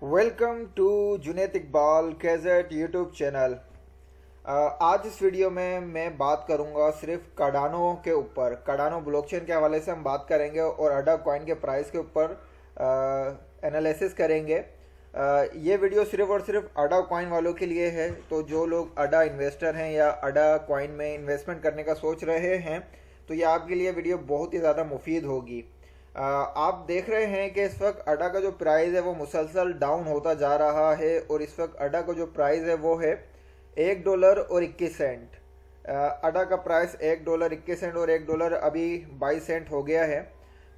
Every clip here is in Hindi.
Welcome to Junaid Iqbal gadget YouTube channel. आज इस वीडियो में मैं बात करूंगा सिर्फ कार्डानो के ऊपर। कार्डानो ब्लॉकचेन के हवाले से हम बात करेंगे और अडा कॉइन के प्राइस के ऊपर एनालिसिस करेंगे। ये वीडियो सिर्फ और सिर्फ अडा कॉइन वालों के लिए है। तो जो लोग अडा इन्वेस्टर हैं या अडा कॉइन में इन्वेस्टमेंट करने का सोच रहे हैं तो ये आपके लिए वीडियो बहुत ही ज़्यादा मुफीद होगी। आप देख रहे हैं कि इस वक्त अडा का जो प्राइस है वो मुसलसल डाउन होता जा रहा है और इस वक्त अडा का जो प्राइस है वो है $1.21। अडा का प्राइस $1.21 और $1 अभी 22 सेंट हो गया है।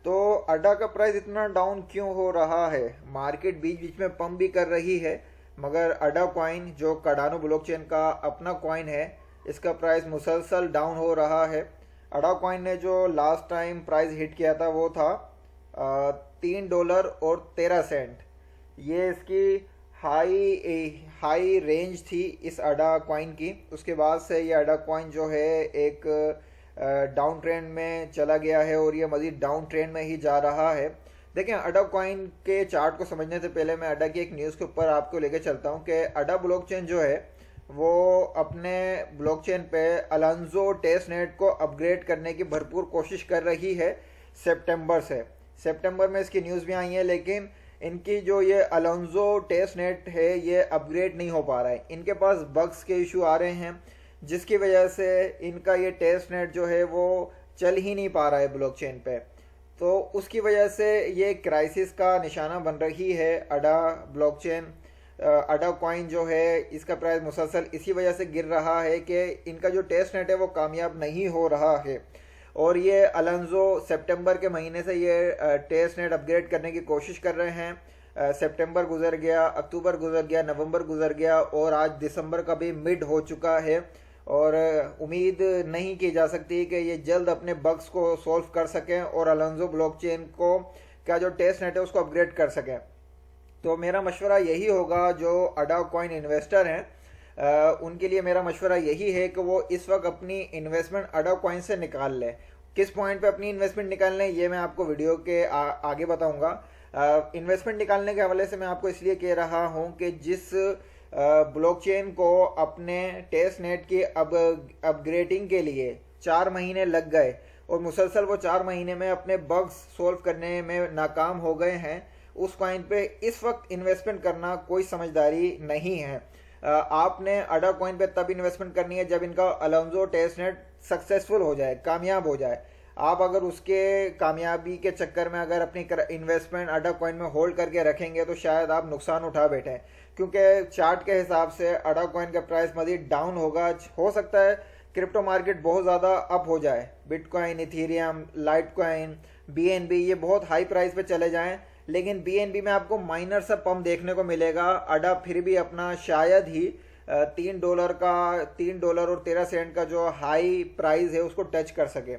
तो अडा का प्राइस इतना डाउन क्यों हो रहा है? मार्केट बीच बीच में पंप भी कर रही है, मगर अडा कॉइन जो कार्डानो ब्लॉकचेन का अपना कॉइन है इसका प्राइस मुसलसल डाउन हो रहा है। अडा कॉइन ने जो लास्ट टाइम प्राइस हिट किया था वो था $3.13। ये इसकी हाई रेंज थी इस अडा कॉइन की। उसके बाद से ये अडा कॉइन जो है एक डाउन ट्रेंड में चला गया है और ये मज़ीद डाउन ट्रेंड में ही जा रहा है। देखें, अडा कॉइन के चार्ट को समझने से पहले मैं अडा की एक न्यूज़ के ऊपर आपको लेके चलता हूँ कि अडा ब्लॉकचेन जो है वो अपने ब्लॉकचेन पे अलोंजो टेस्टनेट को अपग्रेड करने की भरपूर कोशिश कर रही है सितंबर से। सितंबर में इसकी न्यूज़ भी आई है, लेकिन इनकी जो ये अलोंजो टेस्टनेट है ये अपग्रेड नहीं हो पा रहा है। इनके पास बग्स के इशू आ रहे हैं जिसकी वजह से इनका ये टेस्टनेट जो है वो चल ही नहीं पा रहा है ब्लॉकचेन पे। तो उसकी वजह से ये क्राइसिस का निशाना बन रही है अडा ब्लॉकचेन। अडा कॉइन जो है इसका प्राइस मुसलसल इसी वजह से गिर रहा है कि इनका जो टेस्ट नेट है वो कामयाब नहीं हो रहा है। और ये अलोंजो सितंबर के महीने से ये टेस्ट नेट अपग्रेड करने की कोशिश कर रहे हैं। सितंबर गुजर गया, अक्टूबर गुजर गया, नवंबर गुजर गया और आज दिसंबर का भी मिड हो चुका है और उम्मीद नहीं की जा सकती कि ये जल्द अपने बग्स को सॉल्व कर सकें और अलोंजो ब्लॉकचेन को का जो टेस्ट नेट है उसको अपग्रेड कर सकें। तो मेरा मशवरा यही होगा, जो अडा कॉइन इन्वेस्टर हैं उनके लिए मेरा मशवरा यही है कि वो इस वक्त अपनी इन्वेस्टमेंट अडा कॉइन से निकाल लें। किस पॉइंट पे अपनी इन्वेस्टमेंट निकाल लें ये मैं आपको वीडियो के आगे बताऊंगा। इन्वेस्टमेंट निकालने के हवाले से मैं आपको इसलिए कह रहा हूं कि जिस ब्लॉकचेन को अपने टेस्ट नेट की अपग्रेडिंग के लिए 4 महीने लग गए और मुसलसल वो 4 महीने में अपने बग्स सोल्व करने में नाकाम हो गए हैं, उस कॉइन पे इस वक्त इन्वेस्टमेंट करना कोई समझदारी नहीं है। आपने अडा कॉइन पे तब इन्वेस्टमेंट करनी है जब इनका अलोंजो टेस्टनेट सक्सेसफुल हो जाए, कामयाब हो जाए। आप अगर उसके कामयाबी के चक्कर में अगर अपनी इन्वेस्टमेंट अडा कॉइन में होल्ड करके रखेंगे तो शायद आप नुकसान उठा बैठें, क्योंकि चार्ट के हिसाब से अडा कॉइन का प्राइस मजीद डाउन होगा। हो सकता है क्रिप्टो मार्केट बहुत ज़्यादा अप हो जाए, bitcoin, Ethereum, light coin, BNB ये बहुत हाई प्राइस पे चले जाएं, लेकिन BNB में आपको माइनर सा पंप देखने को मिलेगा। अडा फिर भी अपना शायद ही $3.13 का जो हाई प्राइस है उसको टच कर सके।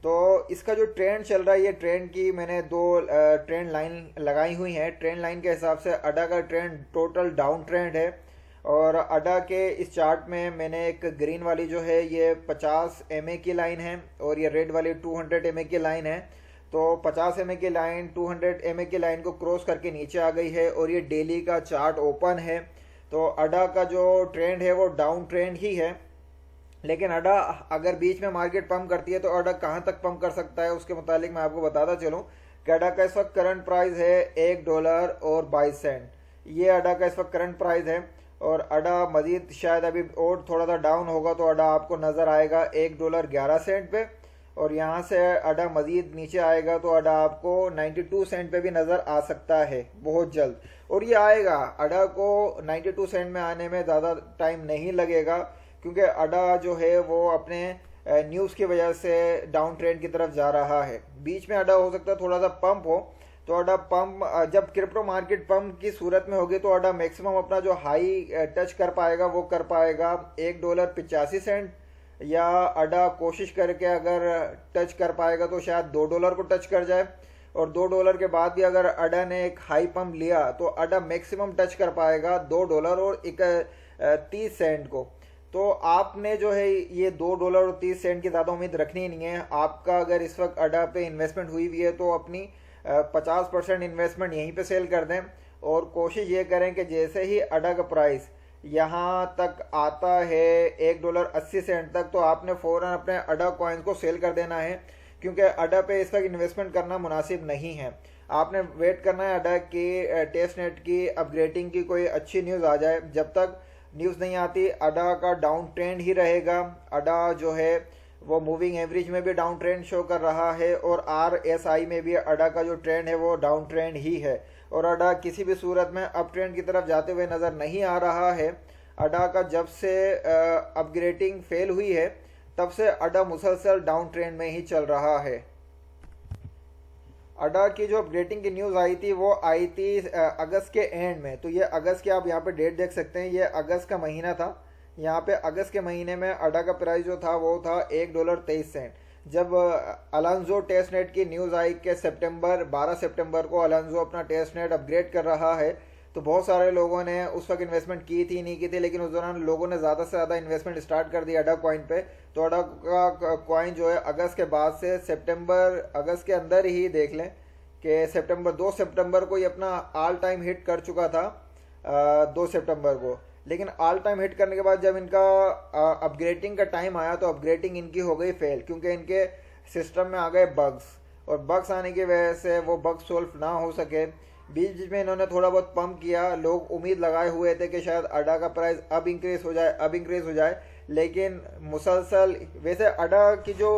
तो इसका जो ट्रेंड चल रहा है, ये ट्रेंड की मैंने 2 ट्रेंड लाइन लगाई हुई हैं। ट्रेंड लाइन के हिसाब से अडा का ट्रेंड टोटल डाउन ट्रेंड है और अडा के इस चार्ट में मैंने एक ग्रीन वाली जो है ये 50 MA की लाइन है और ये रेड वाली 200 MA की लाइन है। तो 50 MA की लाइन 200 MA की लाइन को क्रॉस करके नीचे आ गई है और ये डेली का चार्ट ओपन है। तो अडा का जो ट्रेंड है वो डाउन ट्रेंड ही है, लेकिन अडा अगर बीच में मार्केट पंप करती है तो अडा कहाँ तक पंप कर सकता है उसके मुतालिक मैं आपको बताता चलूँ कि अडा का इस वक्त करंट प्राइस है $1.22। ये अडा का इस वक्त करंट प्राइस है और अडा मजीद शायद अभी और थोड़ा सा डाउन होगा तो अडा आपको नज़र आएगा $1.11 पे और यहाँ से अडा मजीद नीचे आएगा तो अडा आपको 92 सेंट पे भी नज़र आ सकता है बहुत जल्द। और ये आएगा, अडा को 92 सेंट में आने में ज़्यादा टाइम नहीं लगेगा, क्योंकि अडा जो है वो अपने न्यूज़ की वजह से डाउन ट्रेंड की तरफ जा रहा है। बीच में अडा हो सकता है थोड़ा सा पंप हो, तो अडा पंप जब क्रिप्टो मार्केट पंप की सूरत में होगी तो अडा मैक्सिमम अपना जो हाई टच कर पाएगा वो कर पाएगा $1.85, या अडा कोशिश करके अगर टच कर पाएगा तो शायद $2 को टच कर जाए और $2 के बाद भी अगर अडा ने एक हाई पंप लिया तो अडा मैक्सिमम टच कर पाएगा $2 और 30 सेंट को। तो आपने जो है ये $2.30 की ज़्यादा उम्मीद रखनी नहीं है। आपका अगर इस वक्त अडा पे इन्वेस्टमेंट हुई हुई है तो अपनी 50% इन्वेस्टमेंट यहीं पे सेल कर दें और कोशिश ये करें कि जैसे ही अडा का प्राइस यहाँ तक आता है $1.80 तक, तो आपने फ़ौरन अपने अडा कॉइन को सेल कर देना है, क्योंकि अडा पे इस वक्त इन्वेस्टमेंट करना मुनासिब नहीं है। आपने वेट करना है अडा की टेस्ट नेट की अपग्रेडिंग की कोई अच्छी न्यूज़ आ जाए। जब तक न्यूज़ नहीं आती अडा का डाउन ट्रेंड ही रहेगा। अडा जो है वो मूविंग एवरेज में भी डाउन ट्रेंड शो कर रहा है और RSI में भी अडा का जो ट्रेंड है वो डाउन ट्रेंड ही है और अडा किसी भी सूरत में अप ट्रेंड की तरफ जाते हुए नज़र नहीं आ रहा है। अडा का जब से अपग्रेडिंग फेल हुई है तब से अडा मुसलसल डाउन ट्रेंड में ही चल रहा है। अडा की जो अपग्रेडिंग की न्यूज़ आई थी वो आई थी अगस्त के एंड में। तो ये अगस्त की आप यहाँ पे डेट देख सकते हैं, ये अगस्त का महीना था। यहाँ पे अगस्त के महीने में अडा का प्राइस जो था वो था $1.23। जब अलांजो टेस्ट नेट की न्यूज़ आई कि 12 सितंबर को अलांजो अपना टेस्ट नेट अपग्रेड कर रहा है, तो बहुत सारे लोगों ने उस वक्त इन्वेस्टमेंट की थी नहीं की थी, लेकिन उस दौरान लोगों ने ज़्यादा से ज़्यादा इन्वेस्टमेंट स्टार्ट कर दिया अडा कॉइन पे। तो अडा का कॉइन जो है अगस्त के बाद से अगस्त के अंदर ही देख लें कि 2 सितंबर को ये अपना ऑल टाइम हिट कर चुका था 2 सितंबर को। लेकिन ऑल टाइम हिट करने के बाद जब इनका अपग्रेडिंग का टाइम आया तो अपग्रेडिंग इनकी हो गई फेल, क्योंकि इनके सिस्टम में आ गए बग्स और बग्स आने की वजह से वो बग्स सोल्व ना हो सके। बीच बीच में इन्होंने थोड़ा बहुत पंप किया, लोग उम्मीद लगाए हुए थे कि शायद अडा का प्राइस अब इंक्रीज हो जाए, लेकिन मुसलसल वैसे अडा की जो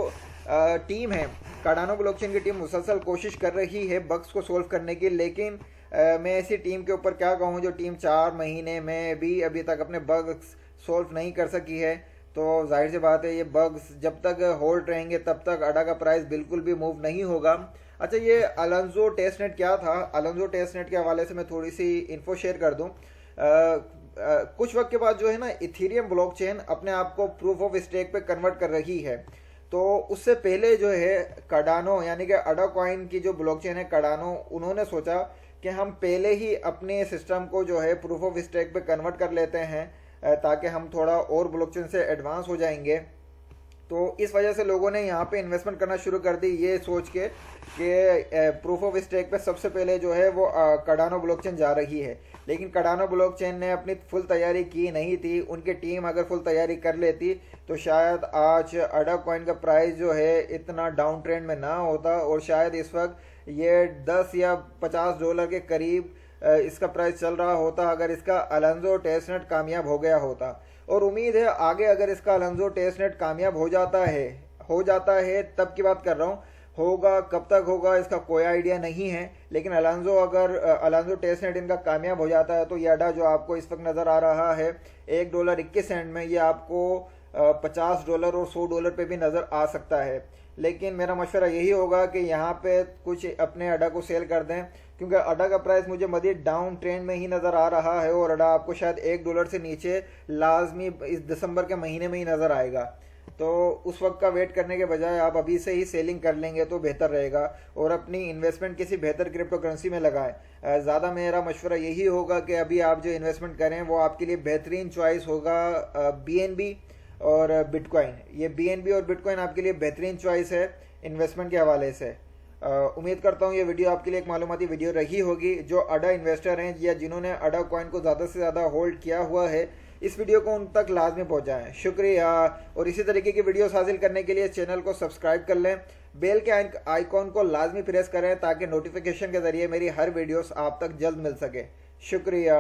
टीम है, कार्डानो ब्लॉकचेन की टीम मुसलसल कोशिश कर रही है बग्स को सोल्व करने की, लेकिन मैं ऐसी टीम के ऊपर क्या कहूँ जो टीम 4 महीने में भी अभी तक अपने बग्स सोल्व नहीं कर सकी है। तो जाहिर सी बात है ये बग्स जब तक होल्ड रहेंगे तब तक अडा का प्राइस बिल्कुल भी मूव नहीं होगा। अच्छा, ये अलांजो टेस्ट नेट क्या था? अलांजो टेस्ट नेट के हवाले से मैं थोड़ी सी इन्फो शेयर कर दूँ। कुछ वक्त के बाद जो है ना इथेरियम ब्लॉकचेन अपने आप को प्रूफ ऑफ स्टेक पे कन्वर्ट कर रही है। तो उससे पहले जो है कार्डानो यानी कि अडा कॉइन की जो ब्लॉकचेन है कार्डानो, उन्होंने सोचा कि हम पहले ही अपने सिस्टम को जो है प्रूफ ऑफ स्टेक पे कन्वर्ट कर लेते हैं ताकि हम थोड़ा और ब्लॉकचेन से एडवांस हो जाएंगे। तो इस वजह से लोगों ने यहाँ पे इन्वेस्टमेंट करना शुरू कर दी ये सोच के कि प्रूफ ऑफ स्टेक पे सबसे पहले जो है वो कार्डानो ब्लॉकचेन जा रही है। लेकिन कार्डानो ब्लॉकचेन ने अपनी फुल तैयारी की नहीं थी। उनकी टीम अगर फुल तैयारी कर लेती तो शायद आज अडा कॉइन का प्राइस जो है इतना डाउन ट्रेंड में ना होता और शायद इस वक्त ये $10 या $50 के करीब इसका प्राइस चल रहा होता अगर इसका अलांजो टेस्ट नेट कामयाब हो गया होता। और उम्मीद है आगे अगर इसका अलांजो टेस्ट नेट कामयाब हो जाता है तब की बात कर रहा हूँ। होगा कब तक होगा इसका कोई आइडिया नहीं है, लेकिन अलांजो टेस्ट नेट इनका कामयाब हो जाता है तो ये अडा जो आपको इस वक्त नज़र आ रहा है $1.21 में, ये आपको $50 और $100 पे भी नज़र आ सकता है। लेकिन मेरा मशवरा यही होगा कि यहाँ पे कुछ अपने अडा को सेल कर दें, क्योंकि अडा का प्राइस मुझे मज़ीद डाउन ट्रेंड में ही नज़र आ रहा है और अडा आपको शायद $1 से नीचे लाजमी इस दिसंबर के महीने में ही नज़र आएगा। तो उस वक्त का वेट करने के बजाय आप अभी से ही सेलिंग कर लेंगे तो बेहतर रहेगा और अपनी इन्वेस्टमेंट किसी बेहतर क्रिप्टो करेंसी में लगाएं। ज़्यादा मेरा मशवरा यही होगा कि अभी आप जो इन्वेस्टमेंट करें वो आपके लिए बेहतरीन चॉइस होगा BNB और बिटकॉइन। ये BNB और बिटकॉइन आपके लिए बेहतरीन चॉइस है इन्वेस्टमेंट के हवाले से। उम्मीद करता हूँ ये वीडियो आपके लिए एक मालूमाती वीडियो रही होगी। जो अडा इन्वेस्टर हैं या जिन्होंने अडा कॉइन को ज़्यादा से ज़्यादा होल्ड किया हुआ है, इस वीडियो को उन तक लाजमी पहुँचाएँ। शुक्रिया। और इसी तरीके की वीडियोस हासिल करने के लिए चैनल को सब्सक्राइब कर लें, बेल के आइकॉन को लाजमी प्रेस करें ताकि नोटिफिकेशन के ज़रिए मेरी हर वीडियोस आप तक जल्द मिल सके। शुक्रिया।